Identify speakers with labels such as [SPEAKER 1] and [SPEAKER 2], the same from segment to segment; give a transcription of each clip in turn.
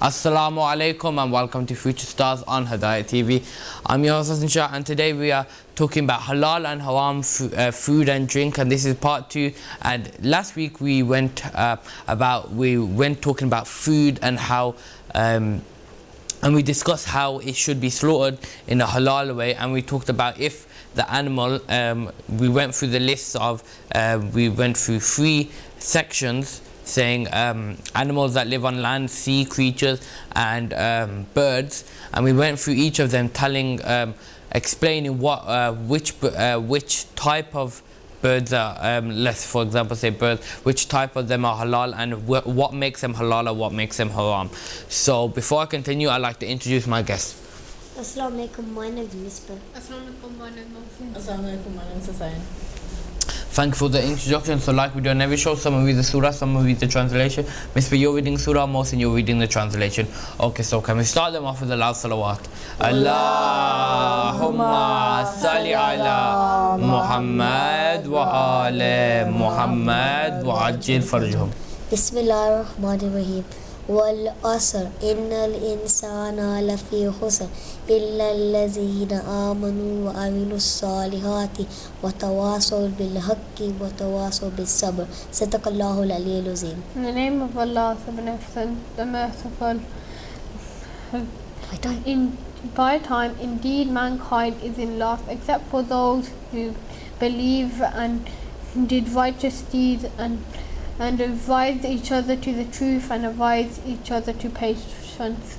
[SPEAKER 1] Assalamu alaikum and welcome to Future Stars on Hidayat TV. I'm your host Hassan Shah, and today we are talking about halal and haram food and drink, and this is part 2. And last week we went talking about food and how and we discussed how it should be slaughtered in a halal way, and we talked about if the animal we went through the list of we went through 3 sections saying animals that live on land, sea creatures and birds, and we went through each of them telling explaining which type of birds are let's for example say birds, which type of them are halal and what makes them halal or what makes them haram. So before I continue, I'd like to introduce my guest.
[SPEAKER 2] Assalamu alaikum, my name is Misbah.
[SPEAKER 3] Assalamu alaikum, my name is
[SPEAKER 4] Assalamu alaikum, my name is Hussain.
[SPEAKER 1] Thank you for the introduction. So like we do on every show, some will read the surah, some will read the translation. Misbah, you're reading surah, Mohsin, you're reading the translation. Okay, so can we start them off with a loud salawat? Allahumma salli ala Muhammad wa ala Muhammad wa ajil farjhum.
[SPEAKER 2] Bismillahir Rahmanir Rahim. Wal asr innal insana lafi khusr illa allazina amanu wa amilus salihati wa tawasaw bil haqqi wa tawasaw bis sabr. Sadaqallahu al-aliyyul azim.
[SPEAKER 3] In the name of Allah, the Beneficent, the Merciful. By time, indeed, mankind is in loss, except for those who believe and did righteous deeds and advise each other to the truth and advise each other to patience.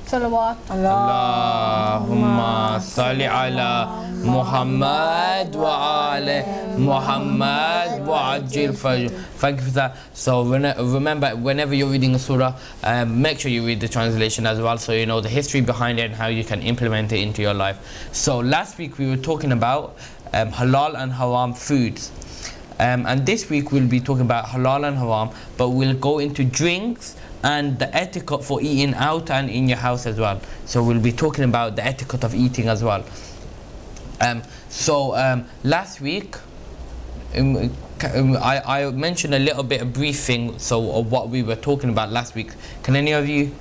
[SPEAKER 3] Salawat.
[SPEAKER 1] Allahumma salli ala Muhammad wa ala Muhammad wa ajil farjhum. Thank you for that. So remember, whenever you're reading a surah, make sure you read the translation as well, so you know the history behind it and how you can implement it into your life. So last week we were talking about halal and haram foods. And this week we'll be talking about halal and haram, but we'll go into drinks and the etiquette for eating out and in your house as well. So we'll be talking about the etiquette of eating as well. Last week I mentioned a little bit of briefing of what we were talking about last week. Can any of you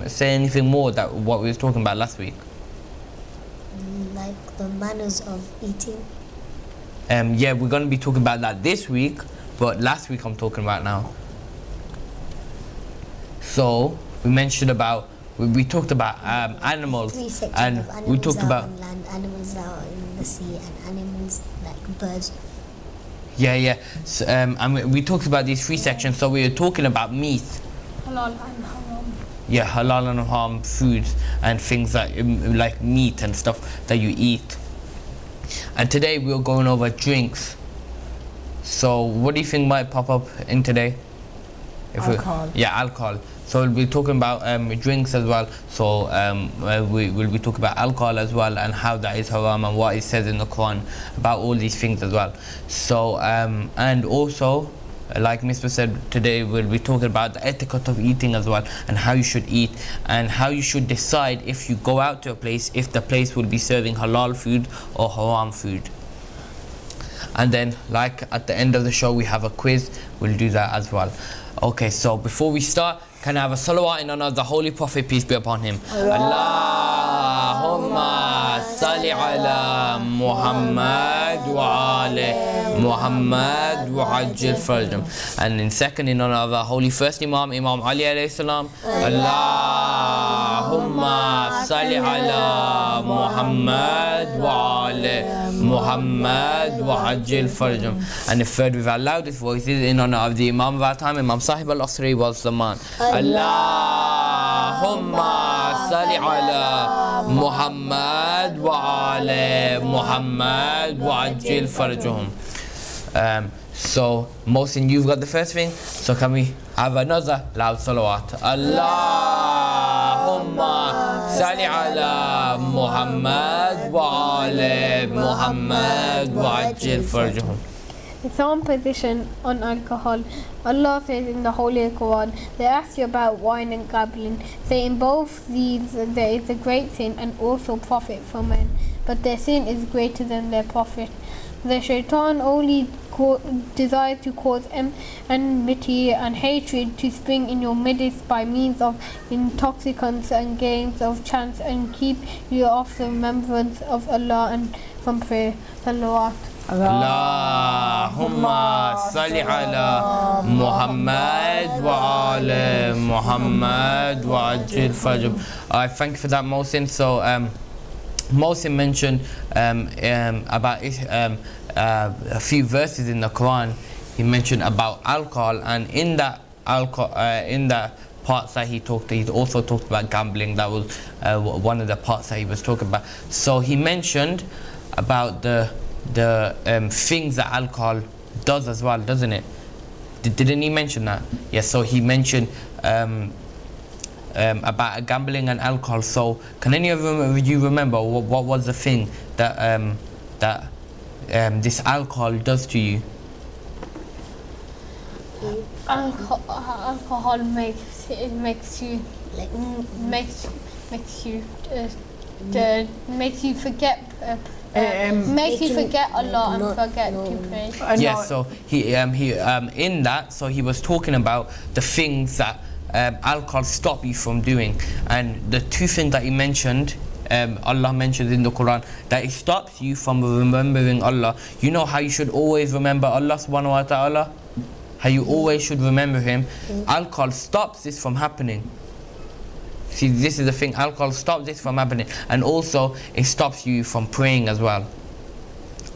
[SPEAKER 1] say anything more that what we were talking about last week?
[SPEAKER 2] Like the manners of eating.
[SPEAKER 1] Yeah, we're going to be talking about that this week, but last week I'm talking about now. So we mentioned about we talked about animals,
[SPEAKER 2] 3 sections
[SPEAKER 1] and
[SPEAKER 2] of animals
[SPEAKER 1] we talked about
[SPEAKER 2] on land, animals out in the sea, and animals like birds.
[SPEAKER 1] So, and we talked about these 3 sections. So we were talking about meat.
[SPEAKER 3] Halal and haram.
[SPEAKER 1] Yeah, halal and haram foods and things that like meat and stuff that you eat. And today we're going over drinks. So what do you think might pop up in today?
[SPEAKER 4] Alcohol.
[SPEAKER 1] Alcohol. So we'll be talking about drinks as well. So we will be talking about alcohol as well and how that is haram and what it says in the Quran about all these things as well. So and also, like Misbah said, today we'll be talking about the etiquette of eating as well, and how you should eat and how you should decide if you go out to a place, if the place will be serving halal food or haram food. And then, like at the end of the show, we have a quiz. We'll do that as well. Okay, so before we start, can I have a salawat in honor of the Holy Prophet, peace be upon him? Allahumma salli ala Muhammad wa ala Muhammad wa ajil farjhum. And in second, in honor of our holy first Imam, Imam Ali alayhi salam, Allahumma salli ala Muhammad wa ala Muhammad wa ajil farjhum. And the third, with our loudest voices, in honor of the Imam of our time, Imam Sahib al-Asri wal Zaman, Allahumma salli ala Muhammad wa ala Muhammad wa ajil farjhum. So Mohsin, you've got the first thing, so can we have another loud salawat? Allahumma salli ala Muhammad wa ala Muhammad wa ajil farjhum.
[SPEAKER 3] Islam's position on alcohol. Allah says in the Holy Quran, they ask you about wine and gambling, saying both these there is a great sin and also profit for men, but their sin is greater than their profit. The shaitan only desires to cause enmity and hatred to spring in your midst by means of intoxicants and games of chance, and keep you off the remembrance of Allah and from prayer. Salawat.
[SPEAKER 1] Allahumma salli ala Muhammad wa ala Muhammad wa ajil fajr. I thank you for that, Mohsin. So Mohsin mentioned about a few verses in the Quran. He mentioned about alcohol, and in that parts that he also talked about gambling. That was one of the parts that he was talking about. So he mentioned about the things that alcohol does as well, doesn't it? Didn't he mention that? Yes. So he mentioned about gambling and alcohol. So can any of you remember what was the thing that this alcohol does to you?
[SPEAKER 3] Alcohol makes you
[SPEAKER 2] Like,
[SPEAKER 3] makes you makes you forget. Makes you forget Allah and forget to pray.
[SPEAKER 1] Yes. So he in that. So he was talking about the things that alcohol stop you from doing, and the two things that he mentioned. Allah mentions in the Quran that it stops you from remembering Allah. You know how you should always remember Allah subhanahu wa ta'ala? How you always should remember Him. Alcohol stops this from happening. See, this is the thing. Alcohol stops this from happening, and also it stops you from praying as well.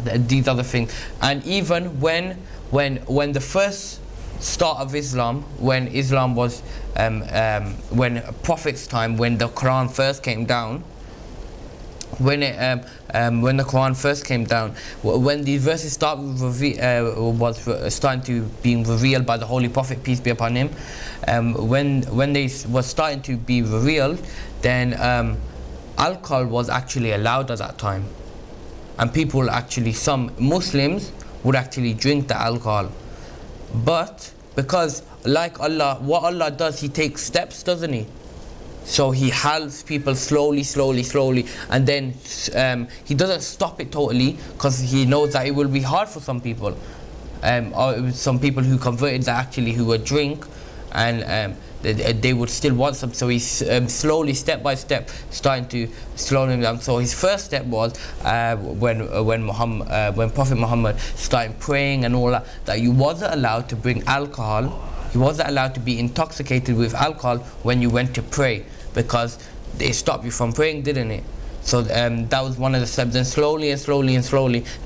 [SPEAKER 1] These are the things. And even when the first start of Islam, when Islam was when Prophet's time, when the Quran first came down, when the Quran first came down, when these verses was starting to being revealed by the Holy Prophet, peace be upon him, when they was starting to be revealed, then alcohol was actually allowed at that time, and people actually, some Muslims would actually drink the alcohol, but because like Allah, what Allah does, He takes steps, doesn't He? So He helps people slowly, and then He doesn't stop it totally, because He knows that it will be hard for some people, or some people who converted that actually who would drink, and they would still want some. So He's slowly, step by step, starting to slow them down. So His first step was when Prophet Muhammad started praying and all that, that you wasn't allowed to bring alcohol. You wasn't allowed to be intoxicated with alcohol when you went to pray, because it stopped you from praying, didn't it? So that was one of the steps. Then slowly,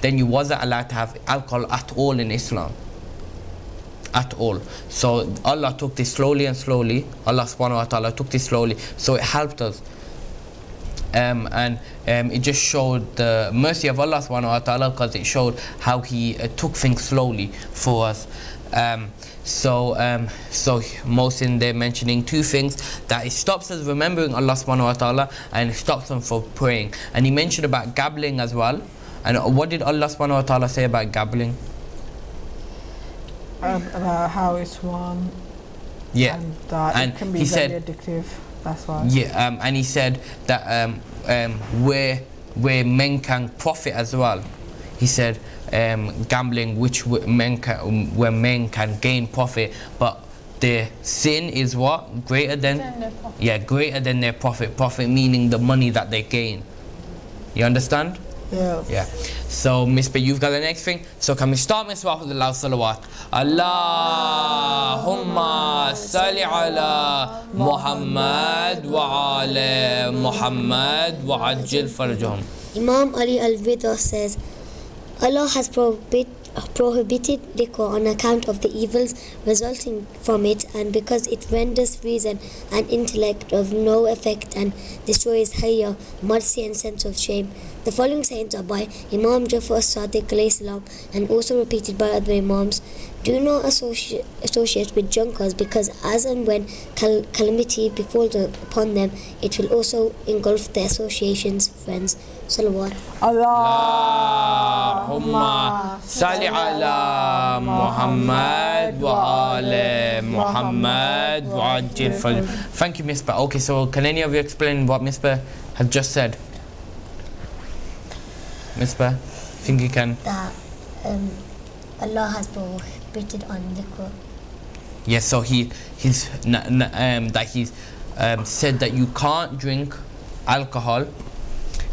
[SPEAKER 1] then you wasn't allowed to have alcohol at all in Islam. At all. So Allah took this slowly. Allah subhanahu wa ta'ala took this slowly. So it helped us. And it just showed the mercy of Allah subhanahu wa ta'ala, because it showed how He took things slowly for us. So Mohsin, they're mentioning two things, that it stops us remembering Allah subhanahu wa ta'ala, and it stops them from praying. And he mentioned about gambling as well. And what did Allah subhanahu wa ta'ala say about gambling?
[SPEAKER 4] About how it's wrong.
[SPEAKER 1] Yeah.
[SPEAKER 4] And that
[SPEAKER 1] and
[SPEAKER 4] it can be
[SPEAKER 1] he
[SPEAKER 4] very
[SPEAKER 1] said,
[SPEAKER 4] addictive. That's why.
[SPEAKER 1] Yeah. And he said that where men can profit as well. He said gambling, where men can gain profit, but their sin is what? Greater than
[SPEAKER 3] their profit.
[SPEAKER 1] Yeah, greater than their profit. Profit meaning the money that they gain. You understand?
[SPEAKER 4] Yeah.
[SPEAKER 1] Yeah. So, Miss B, you've got the next thing. So, can we start, Miss Wah, with the loud salawat? Allahumma salli ala Muhammad wa ala Muhammad wa ajil farajahum.
[SPEAKER 2] Imam Ali al-Ridha says, Allah has prohibited liquor on account of the evils resulting from it, and because it renders reason and intellect of no effect and destroys hayya, mercy and sense of shame. The following sayings are by Imam Jafar as-Sadiq alayhi salam, and also repeated by other Imams. Do not associate with drunkards, because as and when calamity befalls upon them, it will also engulf their associations, friends. Salawat.
[SPEAKER 1] Allahumma salli ala Muhammad wa ala Muhammad wa ajil faraj. Thank you, Misbah. Okay, so can any of you explain what Misbah has just said? Misbah, think you can?
[SPEAKER 2] That Allah has prohibited on liquor.
[SPEAKER 1] Yes, so he's said that you can't drink alcohol.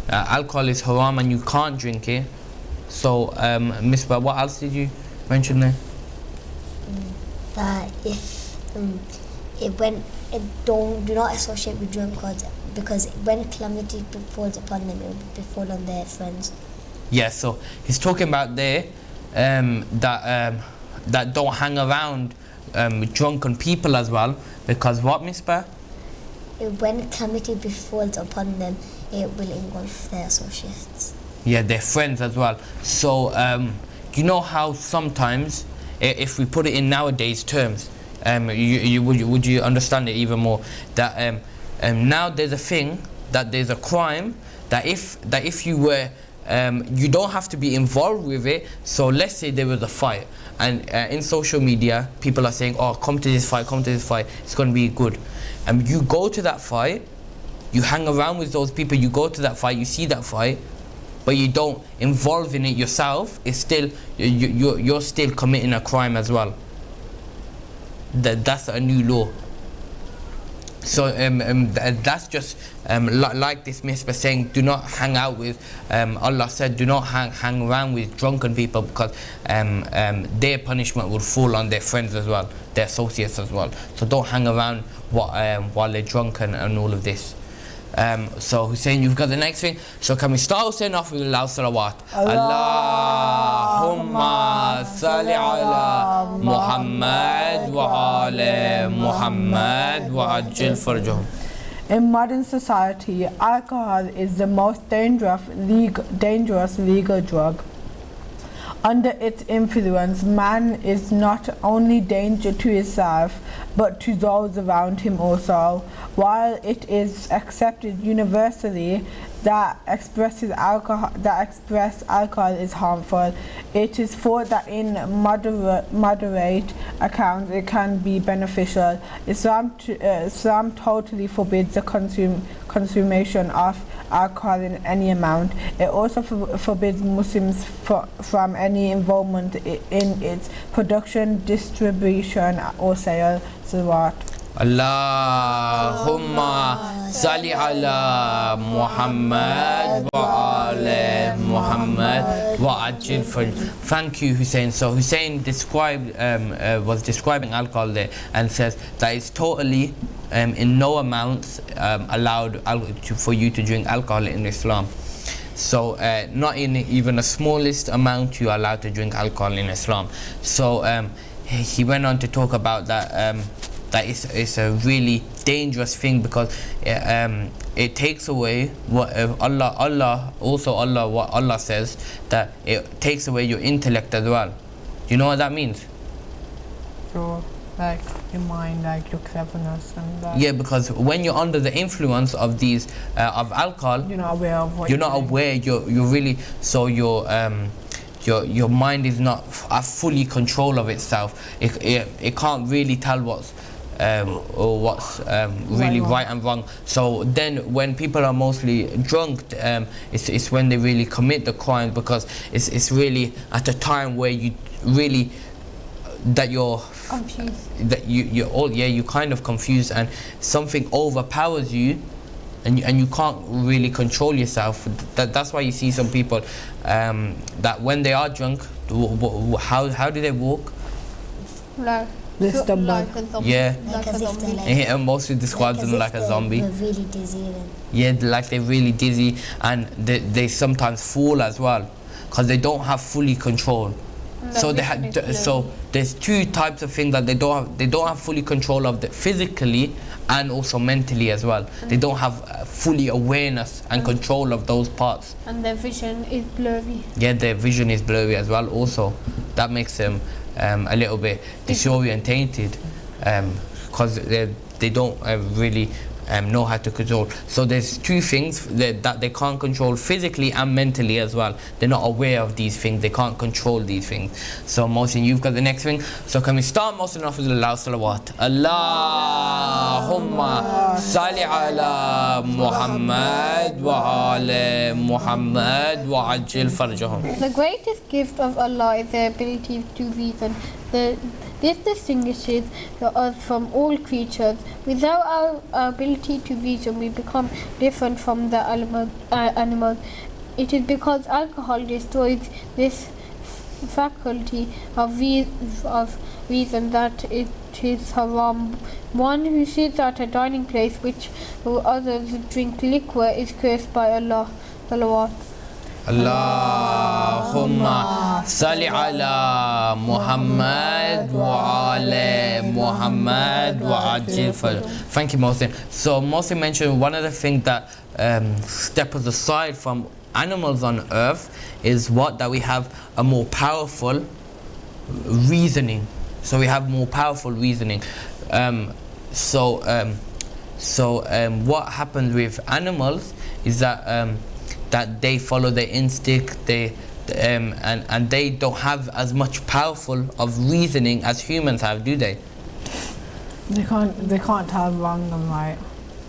[SPEAKER 1] Alcohol is haram and you can't drink it. So, Misbah, what else did you mention there?
[SPEAKER 2] That if do not associate with drunkards, because when calamity falls upon them, it will befall on their friends.
[SPEAKER 1] Yeah, so he's talking about there that don't hang around drunken people as well, because what, Misbah?
[SPEAKER 2] When calamity befalls upon them, it will engulf their associates.
[SPEAKER 1] Yeah, their friends as well. So you know how sometimes, if we put it in nowadays terms, would you understand it even more? That now there's a thing, that there's a crime that if you were you don't have to be involved with it. So let's say there was a fight, and in social media people are saying, oh, come to this fight, it's going to be good. And you go to that fight, you hang around with those people, you go to that fight, you see that fight, but you don't involve in it yourself. It's still you're still committing a crime as well. That's a new law. So that's just like this misbah saying, do not hang out with, Allah said, do not hang around with drunken people, because their punishment will fall on their friends as well, their associates as well. So don't hang around while they're drunk and all of this. So Hussein, you've got the next thing. So can we start Hussein off with loud salawat? Allahumma salli ala Muhammad wa ala Muhammad wa ajil farjahum.
[SPEAKER 4] In modern society, alcohol is the most dangerous legal drug. Under its influence, man is not only danger to himself, but to those around him also. While it is accepted universally that express alcohol is harmful, it is thought that in moderate accounts it can be beneficial. Islam totally forbids the consumption of alcohol in any amount. It also forbids Muslims from any involvement in its production, distribution or sale. Salawat.
[SPEAKER 1] Allahumma salli ala Muhammad wa ala Muhammad wa ajil farjahum. Thank you, Hussein. So Hussein was describing alcohol there and says that it's totally in no amounts allowed for you to drink alcohol in Islam. So not in even the smallest amount you are allowed to drink alcohol in Islam. So he went on to talk about that it's a really dangerous thing, because it takes away what Allah says, that it takes away your intellect as well. Do you know what that means?
[SPEAKER 4] So, like your mind, like your cleverness and that.
[SPEAKER 1] Yeah, because when you're under the influence of these of alcohol,
[SPEAKER 4] you're not aware of what
[SPEAKER 1] you're not aware. You're really, so your mind is not fully control of itself. It can't really tell what's really right and wrong. So then when people are mostly drunk, it's when they really commit the crime, because it's really at a time where you really you're confused, that you're kind of confused, and something overpowers you, and you can't really control yourself. That's why you see some people that when they are drunk, how do they walk?
[SPEAKER 3] Like
[SPEAKER 4] They stumble.
[SPEAKER 3] like a zombie.
[SPEAKER 1] Yeah.
[SPEAKER 2] Like as if they're like,
[SPEAKER 1] It mostly describes them like a zombie.
[SPEAKER 2] They're really dizzy.
[SPEAKER 1] Yeah, like they're really dizzy, and they sometimes fall as well, because they don't have fully control. So there's two types of things that they don't have fully control of, physically and also mentally as well. They don't have fully awareness and control of those parts.
[SPEAKER 3] And their vision is blurry.
[SPEAKER 1] Yeah, their vision is blurry as well also. That makes them a little bit disorientated, because they don't really know how to control. So there's two things that they can't control physically and mentally as well. They're not aware of these things, they can't control these things. So Mohsin, you've got the next thing. So can we start Mohsin off with the loud salawat? Allahumma salli ala Muhammad wa ala Muhammad wa ajil farjahum.
[SPEAKER 3] The greatest gift of Allah is the ability to reason. This distinguishes us from all creatures. Without our ability to reason, we become different from the animals. It is because alcohol destroys this faculty of reason that it is haram. One who sits at a dining place which others drink liquor is cursed by Allah. Salawat.
[SPEAKER 1] Allahumma salli ala Muhammad wa ala Muhammad wa ajil farjahum. Thank you, Mohsin. So Mohsin mentioned one of the things that step us aside from animals on earth is that we have a more powerful reasoning. So we have more powerful reasoning. What happens with animals is that they follow their instinct, and they don't have as much powerful of reasoning as humans have, do they?
[SPEAKER 4] They can't tell wrong and right.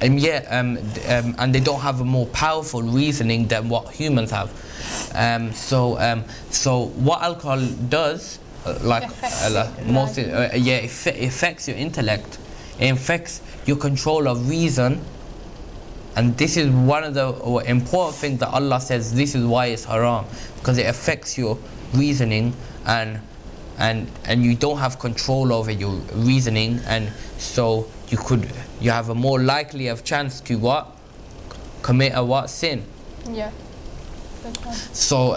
[SPEAKER 1] And they don't have a more powerful reasoning than what humans have. So what alcohol does, it affects your intellect. It affects your control of reason. And this is one of the important things that Allah says, this is why it's haram, because it affects your reasoning, and you don't have control over your reasoning, and so you have a more likely of chance to commit a sin.
[SPEAKER 3] Yeah.
[SPEAKER 1] So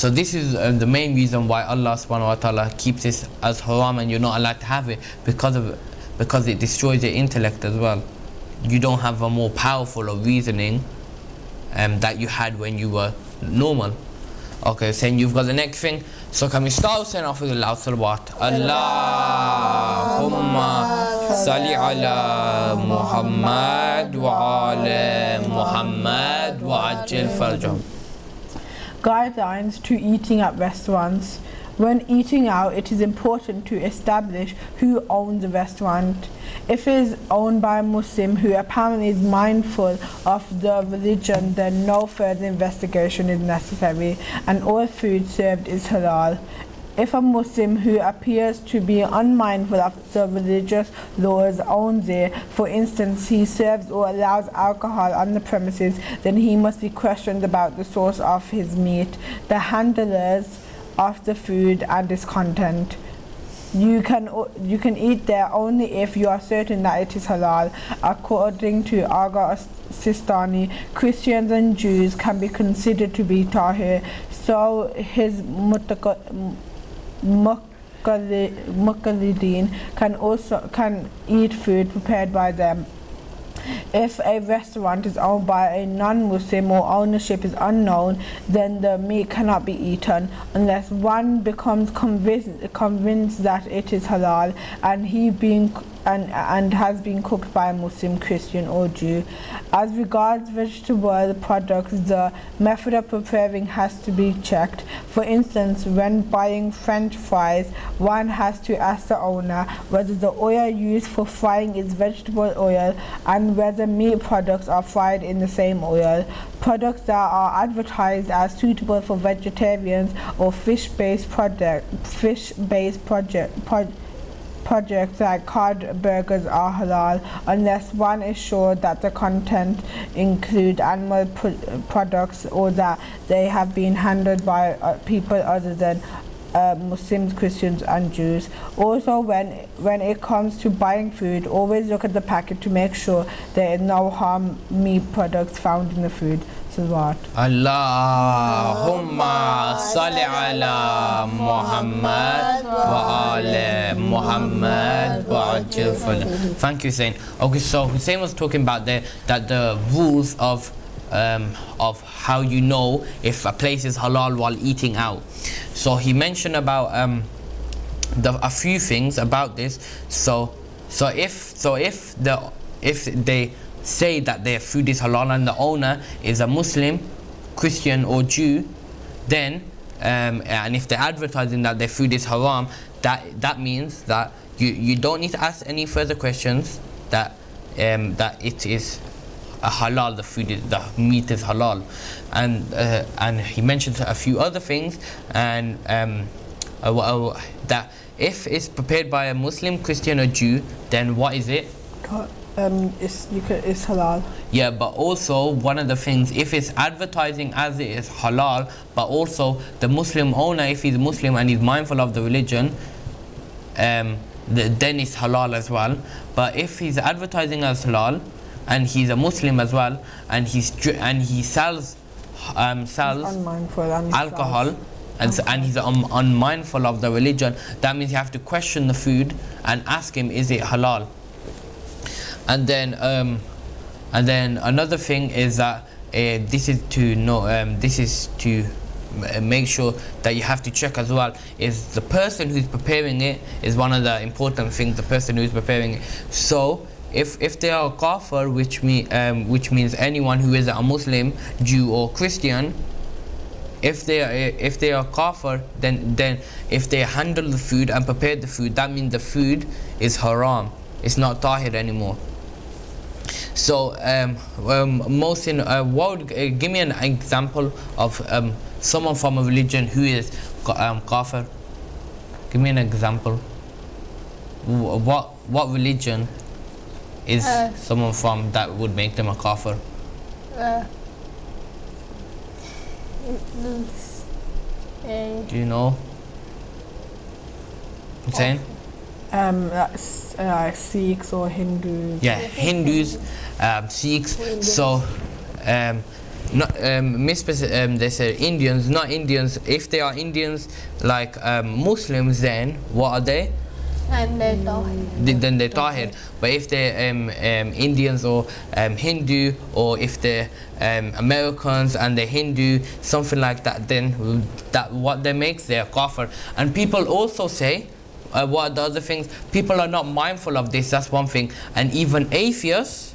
[SPEAKER 1] this is the main reason why Allah subhanahu wa ta'ala keeps this as haram, and you're not allowed to have it because it destroys your intellect as well. You don't have a more powerful of reasoning that you had when you were normal. Okay, saying you've got the next thing. So can we start saying off with the loud salawat? Allahumma salli ala Muhammad wa ala Muhammad wa ajil farjahum.
[SPEAKER 4] Guidelines to eating at restaurants. When eating out, it is important to establish who owns the restaurant. If it is owned by a Muslim who apparently is mindful of the religion, then no further investigation is necessary, and all food served is halal. If a Muslim who appears to be unmindful of the religious laws owns it, for instance, he serves or allows alcohol on the premises, then he must be questioned about the source of his meat, the handlers of the food and its content. You can eat there only if you are certain that it is halal. According to Aga Sistani, Christians and Jews can be considered to be tahir, so his muqallideen can eat food prepared by them. If a restaurant is owned by a non-Muslim or ownership is unknown, then the meat cannot be eaten unless one becomes convinced that it is halal and has been cooked by a Muslim, Christian or Jew. As regards vegetable products, the method of preparing has to be checked. For instance, when buying French fries, one has to ask the owner whether the oil used for frying is vegetable oil and whether meat products are fried in the same oil. Products that are advertised as suitable for vegetarians or fish-based projects like cod burgers are halal unless one is sure that the content include animal products or that they have been handled by people other than Muslims, Christians and Jews. Also, when it comes to buying food, always look at the packet to make sure there is no harm meat products found in the food. Salawat.
[SPEAKER 1] Allahumma salli ala Muhammad wa ala Muhammad wa ajil farjahum. Thank you, Hussein. Okay, so Hussein was talking about that the rules of how you know if a place is halal while eating out. So he mentioned about a few things about this. So So if they say that their food is halal and the owner is a Muslim, Christian or Jew, then and if they're advertising that their food is haram, that means that you don't need to ask any further questions, that it is a halal, the meat is halal. And he mentions a few other things, and that if it's prepared by a Muslim, Christian or Jew, then what is it?
[SPEAKER 4] It's halal.
[SPEAKER 1] Yeah, but also one of the things, if it's advertising as it is halal, but also the Muslim owner, if he's Muslim and he's mindful of the religion, then it's halal as well. But if he's advertising as halal and he's a Muslim as well, and he sells
[SPEAKER 4] Unmindful and
[SPEAKER 1] alcohol, and he's unmindful of the religion, that means you have to question the food and ask him, is it halal? And then another thing is that this is to make sure that you have to check as well, is the person who's preparing it is one of the important things, the person who's preparing it. So if they are a kafir, which means anyone who is a Muslim, Jew or Christian, if they are kafir, then if they handle the food and prepare the food, that means the food is haram, it's not tahir anymore. So give me an example of someone from a religion who is kafir. Give me an example. What religion is someone from that would make them a kafir? Do you know? Saying?
[SPEAKER 4] Sikhs or Hindus.
[SPEAKER 1] Yeah, Hindus, Sikhs. So, they say Indians, not Indians. If they are Indians like Muslims, then what are they?
[SPEAKER 3] And they're tahir.
[SPEAKER 1] Then they're tahir. But if they're Indians or Hindu, or if they're Americans and they're Hindu, something like that, then that what they makes they're kafir. And people also say, what are the other things? People are not mindful of this, that's one thing. And even atheists,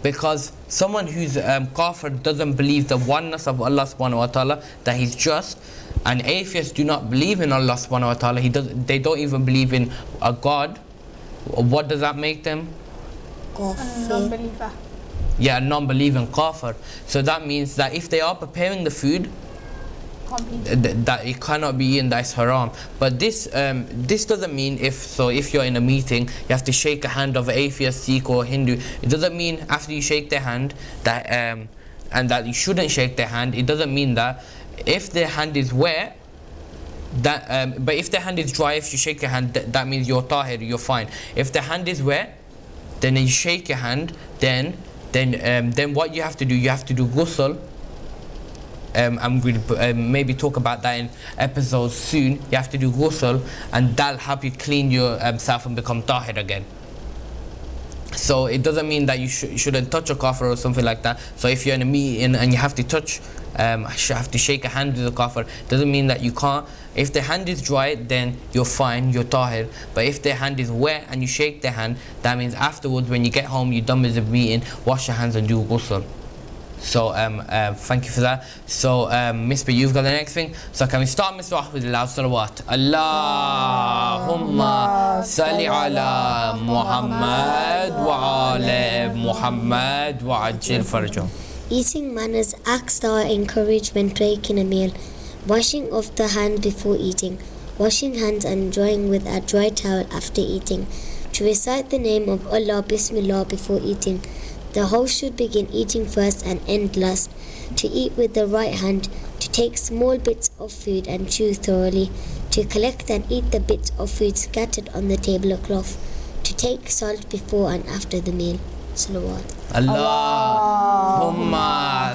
[SPEAKER 1] because someone who's kafir doesn't believe the oneness of Allah subhanahu wa ta'ala, that He's just, and atheists do not believe in Allah subhanahu wa ta'ala, they don't even believe in a God. What does that make them?
[SPEAKER 3] A non-believer.
[SPEAKER 1] Yeah, a non-believing kafir. So that means that if they are preparing the food, that it cannot be eaten, that's haram. But this doesn't mean if you're in a meeting, you have to shake a hand of an atheist, Sikh or Hindu. It doesn't mean after you shake their hand that and that you shouldn't shake their hand. It doesn't mean that if their hand is wet, that but if their hand is dry, if you shake your hand, that means you're tahir, you're fine. If the hand is wet, then you shake your hand, then what you have to do ghusl. I'm going to maybe talk about that in episodes soon. You have to do ghusl, and that'll help you clean yourself and become tahir again. So it doesn't mean that you shouldn't touch a kafir or something like that. So if you're in a meeting and you have to touch, have to shake a hand with a kafir, doesn't mean that you can't. If the hand is dry, then you're fine, you're tahir. But if their hand is wet and you shake their hand, that means afterwards when you get home, you're done with the meeting, wash your hands and do ghusl. So thank you for that. So Misbah, you've got the next thing. So can we start, Misbah, with the loud salawat? Allahumma salli ala Muhammad wa ala Muhammad wa ajil farjum.
[SPEAKER 2] Eating manners acts that are encouraged when taking a meal. Washing of the hand before eating. Washing hands and drying with a dry towel after eating. To recite the name of Allah, Bismillah, before eating. The host should begin eating first and end last. To eat with the right hand. To take small bits of food and chew thoroughly. To collect and eat the bits of food scattered on the tablecloth. To take salt before and after the meal. Salawat.
[SPEAKER 1] Allahumma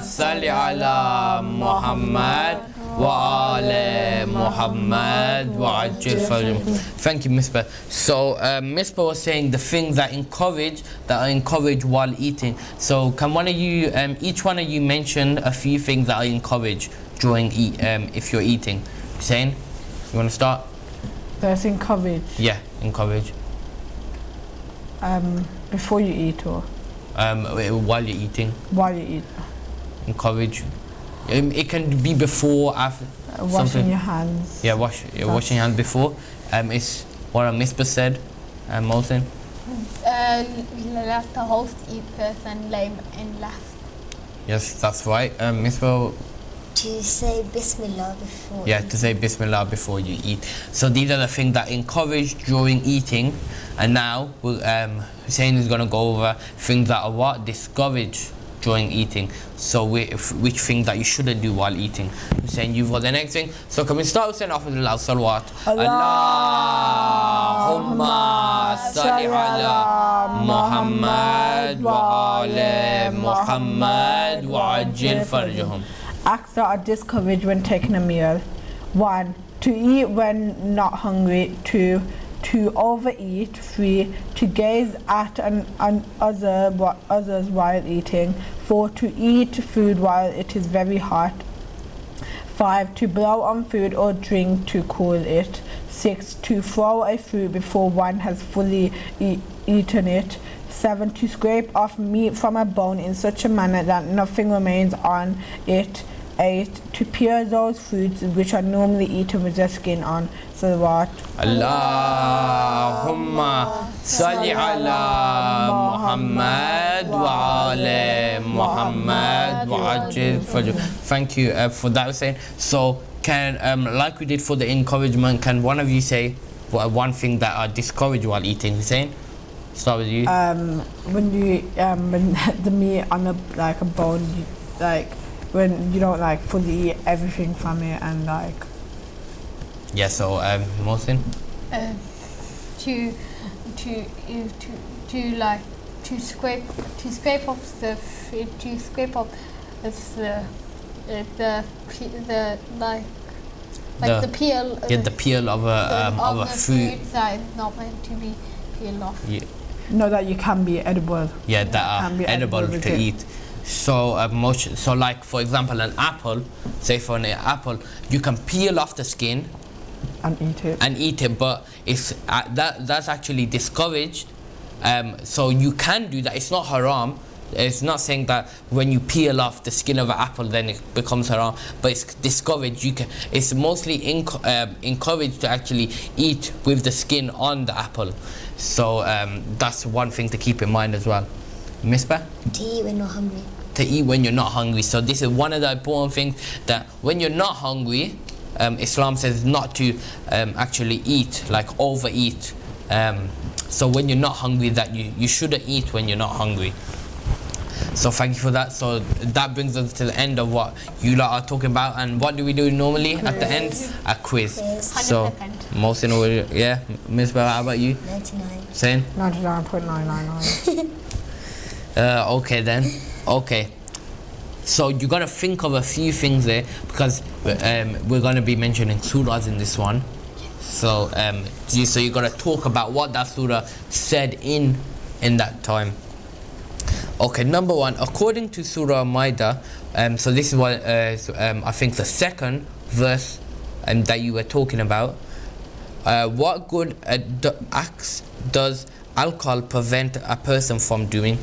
[SPEAKER 1] salli ala Muhammad wa ala Muhammad wa ajil farjum. Thank you, Misbah. So Misbah was saying the things that are encouraged while eating. So can one of you, each one of you, mention a few things that are encouraged during if you're eating? Hussein, you want to start?
[SPEAKER 4] That's encouraged.
[SPEAKER 1] Yeah, encouraged.
[SPEAKER 4] before you eat or
[SPEAKER 1] while you're eating.
[SPEAKER 4] while you eat?
[SPEAKER 1] Encourage. It can be before, after.
[SPEAKER 4] Washing
[SPEAKER 1] something.
[SPEAKER 4] your hands.
[SPEAKER 1] Yeah, washing your hands before. It's what a Misbah said. Mohsin.
[SPEAKER 3] Let the host eat first and lame in last.
[SPEAKER 1] Yes, that's right. Misbah.
[SPEAKER 2] To say Bismillah before.
[SPEAKER 1] Yeah, to say Bismillah before you eat. So these are the things that encourage during eating. And now Hussein is going to go over things that are what discourage during eating. So which things that you shouldn't do while eating. Hussein, you've got the next thing. So can we start Hussein off with the loud salawat? Allahumma salli ala Muhammad wa ala Muhammad wa ajil farjahum.
[SPEAKER 4] Acts that are discouraged when taking a meal. 1. To eat when not hungry. 2. To overeat. 3. To gaze at others while eating. 4. To eat food while it is very hot. 5. To blow on food or drink to cool it. 6. To throw a fruit before one has fully eaten it. 7. To scrape off meat from a bone in such a manner that nothing remains on it. 8. To peel those fruits which are normally eaten with the skin on. Salawat.
[SPEAKER 1] Allahumma salli ala Muhammad wa ala Muhammad wa ajil farjahum. Thank you for that, Hussein. So can like we did for the encouragement, can one of you say one thing that are discouraged while eating? Hussein, start with you.
[SPEAKER 4] When you when the meat on a like a bone, when you don't fully eat everything from it and
[SPEAKER 1] Yeah. So Mohsin.
[SPEAKER 3] To scrape off the the peel.
[SPEAKER 1] The peel of a fruit.
[SPEAKER 3] That is not meant to be peeled off.
[SPEAKER 1] Yeah.
[SPEAKER 4] know that you can be edible.
[SPEAKER 1] Yeah, that are edible to eat. So so like for example an apple, say for an apple, you can peel off the skin
[SPEAKER 4] and eat it,
[SPEAKER 1] but it's that's actually discouraged. So you can do that. It's not haram. It's not saying that when you peel off the skin of an apple then it becomes haram, but it's discouraged. It's mostly encouraged to actually eat with the skin on the apple. So that's one thing to keep in mind as well. Misbah?
[SPEAKER 2] To eat when not hungry.
[SPEAKER 1] To eat when you're not hungry. So this is one of the important things, that when you're not hungry, Islam says not to actually eat, like overeat. So when you're not hungry, that you shouldn't eat when you're not hungry. So thank you for that. So that brings us to the end of what you lot are talking about. And what do we do normally at the end? A quiz. So Mohsin, yeah. Misbah, how about you?
[SPEAKER 2] 99.
[SPEAKER 1] Saying?
[SPEAKER 4] 99.999.
[SPEAKER 1] Okay then. Okay. So you gotta think of a few things there, because we're gonna be mentioning surahs in this one. So so you gotta talk about what that surah said in that time. Okay, number one, according to Surah Maida, so this is what I think the second verse that you were talking about. What good acts does alcohol prevent a person from doing?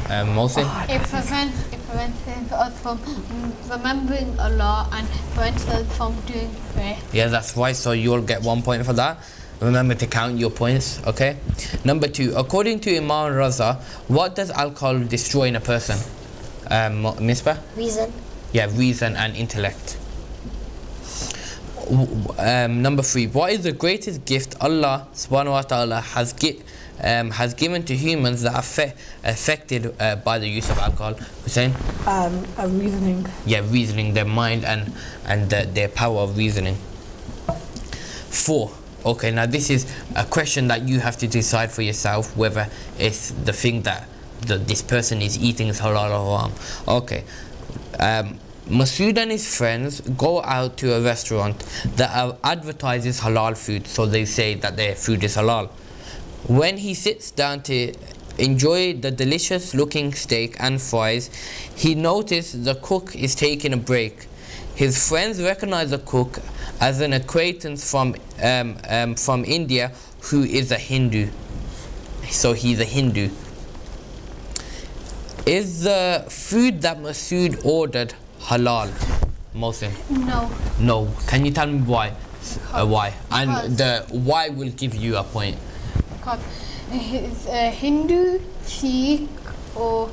[SPEAKER 1] Mohsin?
[SPEAKER 3] It prevents us from remembering Allah and prevents us from doing prayer.
[SPEAKER 1] Yeah, that's right. So you'll get 1 point for that. Remember to count your points, okay? Number two, according to Imam Raza, what does alcohol destroy in a person? Misbah?
[SPEAKER 2] Reason.
[SPEAKER 1] Yeah, reason and intellect. Number three, what is the greatest gift Allah subhanahu wa ta'ala has given to humans that are affected by the use of alcohol? Hussein?
[SPEAKER 4] Reasoning.
[SPEAKER 1] Yeah, reasoning, their mind and their power of reasoning. 4. Okay, now this is a question that you have to decide for yourself whether it's the thing that this person is eating is halal or haram. Okay. Masood and his friends go out to a restaurant that advertises halal food, so they say that their food is halal. When he sits down to enjoy the delicious looking steak and fries, he notices the cook is taking a break. His friends recognize the cook as an acquaintance from India who is a Hindu. so he's a Hindu. Is the food that Masood ordered halal, Mohsin?
[SPEAKER 3] No.
[SPEAKER 1] No. Can you tell me why? Why? And
[SPEAKER 3] Because-
[SPEAKER 1] the why will give you a point.
[SPEAKER 3] Because he's a Hindu, Sikh, or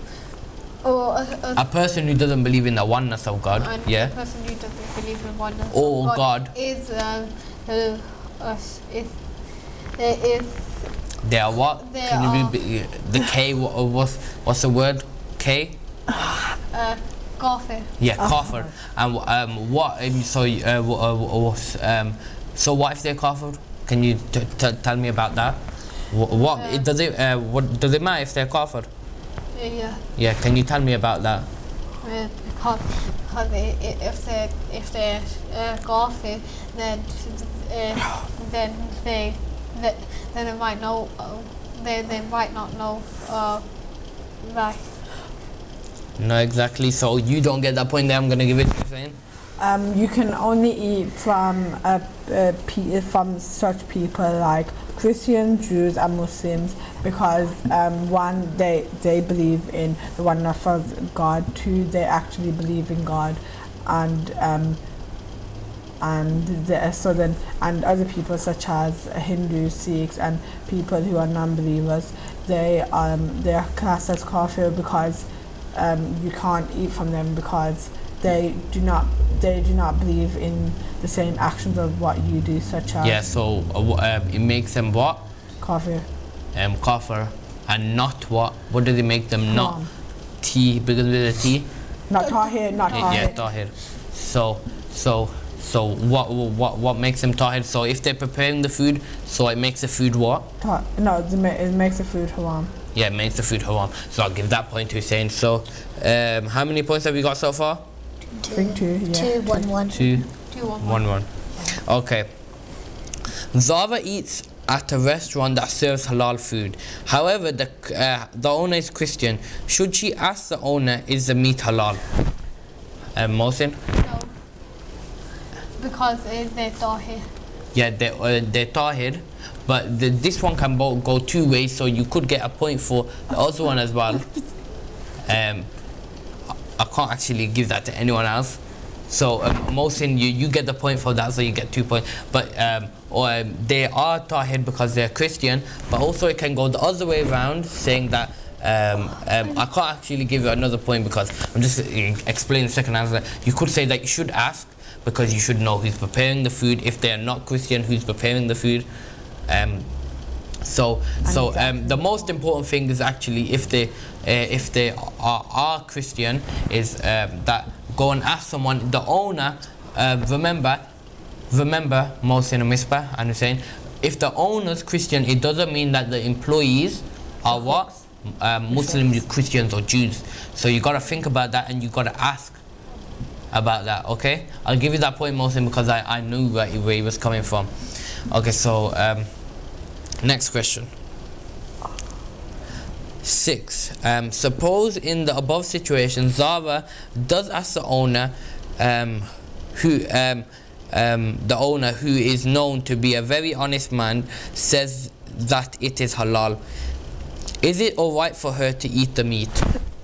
[SPEAKER 1] A person who doesn't believe in the oneness of God,
[SPEAKER 3] and
[SPEAKER 1] yeah,
[SPEAKER 3] a person who doesn't believe in oneness
[SPEAKER 1] or
[SPEAKER 3] of
[SPEAKER 1] God,
[SPEAKER 3] is
[SPEAKER 1] they are what?
[SPEAKER 3] They
[SPEAKER 1] Can you be the K? What's the word? K?
[SPEAKER 3] kafir.
[SPEAKER 1] Yeah, kafir. And what? So what if they're kafir? Can you tell me about that? What does it matter if they're kafir?
[SPEAKER 3] Yeah.
[SPEAKER 1] Yeah, can you tell me about that?
[SPEAKER 3] Because if they're kafir, then they might know they might not know right.
[SPEAKER 1] No, exactly. So you don't get that point there. I'm gonna give it to you, saying.
[SPEAKER 4] You can only eat from such people like Christians, Jews, and Muslims because one, they believe in the oneness of God. Two, they actually believe in God, and other people such as Hindus, Sikhs, and people who are non-believers, they are classed as kafir because you can't eat from them because they do not believe in the same actions of what you do, such as
[SPEAKER 1] Yeah. So it makes them what?
[SPEAKER 4] kafir.
[SPEAKER 1] Kafir, and not what? What does it make them not?
[SPEAKER 4] Haram.
[SPEAKER 1] T begins with a T.
[SPEAKER 4] Not tahir, not
[SPEAKER 1] Yeah,
[SPEAKER 4] tahir.
[SPEAKER 1] tahir. So what makes them tahir? So if they're preparing the food, so it makes the food what?
[SPEAKER 4] It makes the food haram.
[SPEAKER 1] Yeah, it makes the food haram. So I'll give that point to Hussein. So how many points have we got so far?
[SPEAKER 4] I think two, yeah.
[SPEAKER 2] 2, 1, 1.
[SPEAKER 1] 2,
[SPEAKER 3] 2-1.
[SPEAKER 1] 1. Okay. Zava eats at a restaurant that serves halal food. However, the owner is Christian. Should she ask the owner, is the meat halal? Mohsin?
[SPEAKER 3] No. Because they're tahir.
[SPEAKER 1] Yeah, they're tahir, but this one can go two ways, so you could get a point for the other one as well. I can't actually give that to anyone else. So Mohsin, you get the point for that, so you get 2 points. But they are tahir because they're Christian, but also it can go the other way around, saying that I can't actually give you another point because I'm just explaining the second answer. You could say that you should ask because you should know who's preparing the food. If they are not Christian, who's preparing the food. The most important thing is actually if they are Christian is that go and ask someone, the owner. Remember Mohsin and Misbah and Hussein, if the owner's Christian, it doesn't mean that the employees are what? Muslims, Christians or Jews. So you got to think about that and you got to ask about that. Okay, I'll give you that point, Mohsin, because I knew where he was coming from. Okay, so next question. 6. Suppose in the above situation, Zava does ask the owner, the owner who is known to be a very honest man, says that it is halal. Is it alright for her to eat the meat?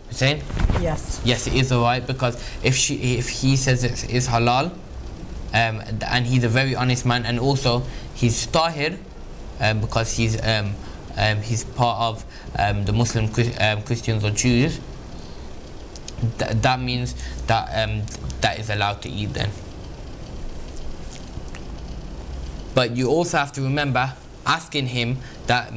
[SPEAKER 1] Hussein?
[SPEAKER 4] Yes.
[SPEAKER 1] Yes, it is alright because if he says it is halal, and he's a very honest man, and also he's tahir, because he's part of the Muslim Christians or Jews. That means that that is allowed to eat then. But you also have to remember asking him that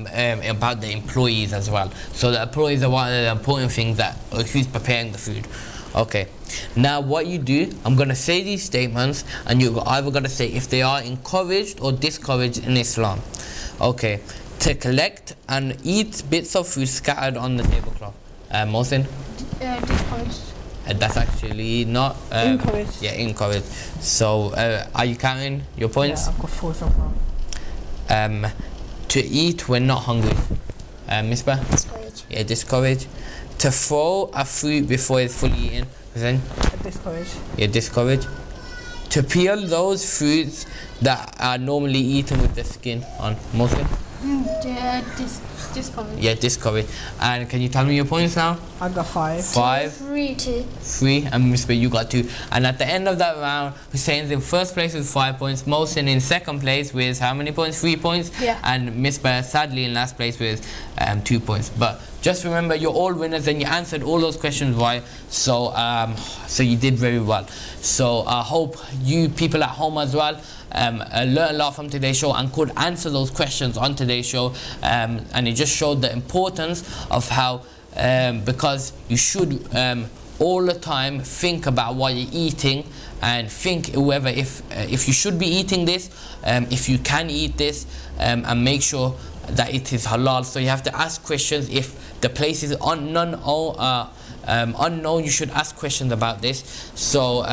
[SPEAKER 1] about the employees as well. So the employees are one of the important things that who's preparing the food. Okay. Now what you do, I'm gonna say these statements, and you're either gonna say if they are encouraged or discouraged in Islam. Okay. To collect and eat bits of food scattered on the tablecloth. Mohsin?
[SPEAKER 3] Discouraged.
[SPEAKER 1] That's actually not
[SPEAKER 4] Encouraged.
[SPEAKER 1] Yeah, encouraged. So are you counting your points?
[SPEAKER 4] Yeah, I've got 4 so far.
[SPEAKER 1] To eat when not hungry. Misbah?
[SPEAKER 2] Discourage.
[SPEAKER 1] Yeah, discouraged. To throw a fruit before it's fully eaten. Then
[SPEAKER 4] Discouraged.
[SPEAKER 1] yeah, discouraged. To peel those fruits that are normally eaten with the skin on. Muslim?
[SPEAKER 3] Discovery.
[SPEAKER 1] Yeah, discovery. And can you tell me your points now?
[SPEAKER 4] I got 5.
[SPEAKER 1] 5,
[SPEAKER 3] 3.
[SPEAKER 2] 2.
[SPEAKER 1] 3, and Miss B, you got 2. And at the end of that round, Hussein's in first place with 5 points, Mohsin in second place with how many points? 3 points.
[SPEAKER 3] Yeah.
[SPEAKER 1] And Miss Bear sadly in last place with 2 points. But just remember, you're all winners and you answered all those questions right. So so you did very well. So I hope you people at home as well learn a lot from today's show and could answer those questions on today's show. And it just showed the importance of how because you should all the time think about what you're eating and think whether if you should be eating this, if you can eat this, and make sure that it is halal. So you have to ask questions. If the place is unknown, you should ask questions about this. So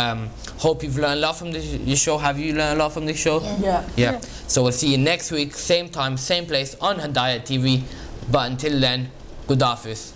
[SPEAKER 1] hope you've learned a lot from this show. Have you learned a lot from this show?
[SPEAKER 4] Yeah.
[SPEAKER 1] So we'll see you next week, same time, same place on Hidayat TV. But until then, good Hafiz.